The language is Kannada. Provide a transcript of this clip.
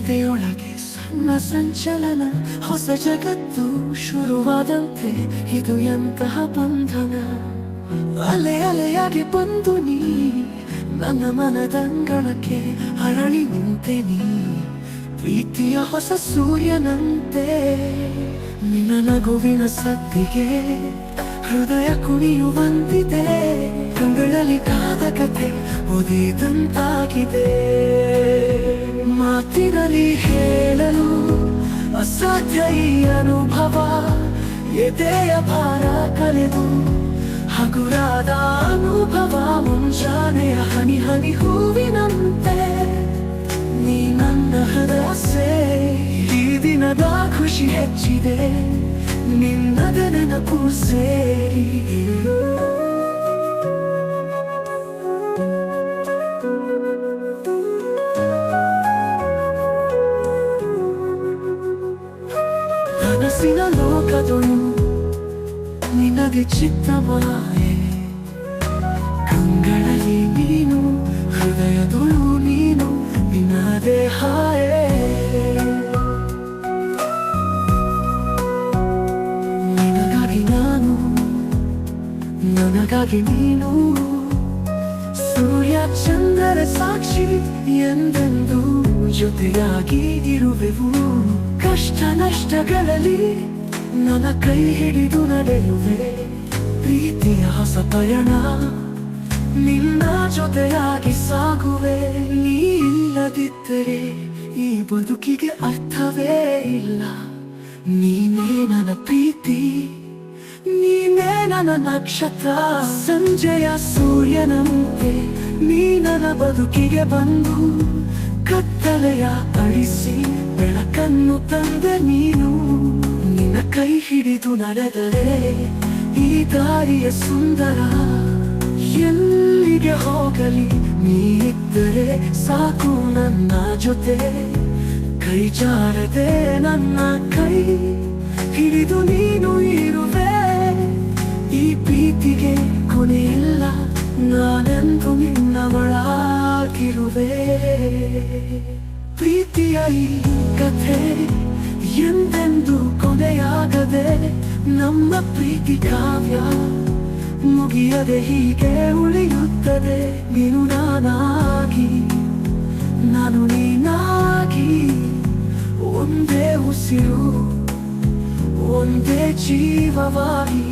ಎದೆಯೊಳಗೆ ಸಣ್ಣ ಸಂಚಲನ, ಹೊಸ ಜಗತ್ತು ಶುರುವಾದಂತೆ ಇದು ಎಂತಹ ಬಂಧನ. ಅಲೆ ಅಲೆಯಾಗಿ ಬಂದು ನೀ ನನ್ನ ಮನದಂಗಳಕ್ಕೆ ಅರಳಿ ನಿಂತೆ ನೀ, ಪ್ರೀತಿಯ ಹೊಸ ಸೂರ್ಯನಂತೆ. ನಿನ್ನ ನಗುವಿನ ಸದ್ದಿಗೆ ಹೃದಯ ಕುಣಿಯುವಂತಿದೆ, ಕಂಗಳಲ್ಲಿ ಕಾದ ಕಥೆ ಓದಿದಂತಾಗಿದೆ. ಮಾತಿನಲ್ಲಿ ಹೇಳಲು ಅಸಾಧ್ಯ ಈ ಅನುಭವ, ಎದೆಯ ಭಾರ ಕಳೆದು ಹಗುರಾದ ಅನುಭವ. ಮುಂಜಾನೆಯ ಹನಿ ಹನಿ ಹೂವಿನಂತೆ ನೀ ನನ್ನ ಹೃದಯ, ಈ ದಿನದ ಖುಷಿ ಹೆಚ್ಚಿದೆ ನಿನ್ನದ ನೆನಪು ಸೇರಿ. ಕನಸಿನ ಲೋಕದೊಳು ನಿನಗೆ ಚಿತ್ತವಾಯೆ, ಕಂಗಳಲ್ಲಿ ನೀನು ಹೃದಯದೊಳು ನೀನು ನಿನ್ನದೇ ಹಾಯೆ. ನಿನಗಾಗಿ ನಾನು ನನಗಾಗಿ ನೀನು, ಸೂರ್ಯ ಚಂದ್ರರ ಸಾಕ್ಷಿ ಎಂದೆಂದು ಜೊತೆಯಾಗಿ ಇರುವೆವು. ಕಷ್ಟ ನಷ್ಟಗಳಲ್ಲಿ ನನ್ನ ಕೈ ಹಿಡಿದು ನಡೆಯುವೆ, ಪ್ರೀತಿಯ ಹೊಸ ಪಯಣ ನಿನ್ನ ಜೊತೆಯಾಗಿ ಸಾಗುವೆ. ನೀ ಇಲ್ಲದಿದ್ದರೆ ಈ ಬದುಕಿಗೆ ಅರ್ಥವೇ ಇಲ್ಲ, ನೀನೇ ನನ್ನ ಪ್ರೀತಿ, ನೀನೇ ನನ್ನ ನಕ್ಷತ್ರ. ಸಂಜೆಯ ಸೂರ್ಯನಂತೆ ನೀ ನನ್ನ ಬದುಕಿಗೆ ಬಂದು ಕತ್ತಲೆಯ ಅಳಿಸಿ ಬೆಳಕನ್ನು ತಂದೆ ನೀನು. ನಿನ್ನ ಕೈ ಹಿಡಿದು ನಡೆದರೆ ಈ ದಾರಿಯ ಸುಂದರ, ಎಲ್ಲಿಗೆ ಹೋಗಲಿ ನೀ ಇದ್ದರೆ ಸಾಕು ನನ್ನ ಜೊತೆ. ಕೈ ಜಾರದೆ ನನ್ನ ಕೈ ಹಿಡಿದು ನೀನು ಇರುವೆ, ಈ ಪ್ರೀತಿಗೆ ಕೊನೆಯಿಲ್ಲ, ನಾನೆಂದು ನಿನ್ನವಳಾಗಿರುವೆ. ಪ್ರೀತಿಯ ಈ ಕಥೆ ಎಂದೆಂದು ಕೊನೆಯಾಗದೆ, ನಮ್ಮ ಪ್ರೀತಿ ಕಾವ್ಯ ಮುಗಿಯದೆ ಹೀಗೆ ಉಳಿಯುತ್ತದೆ. ನೀನು ನಾನಾಗಿ ನಾನು ನೀನಾಗಿ, ಒಂದೇ ಉಸಿರು ಒಂದೇ ಜೀವವಾಗಿ.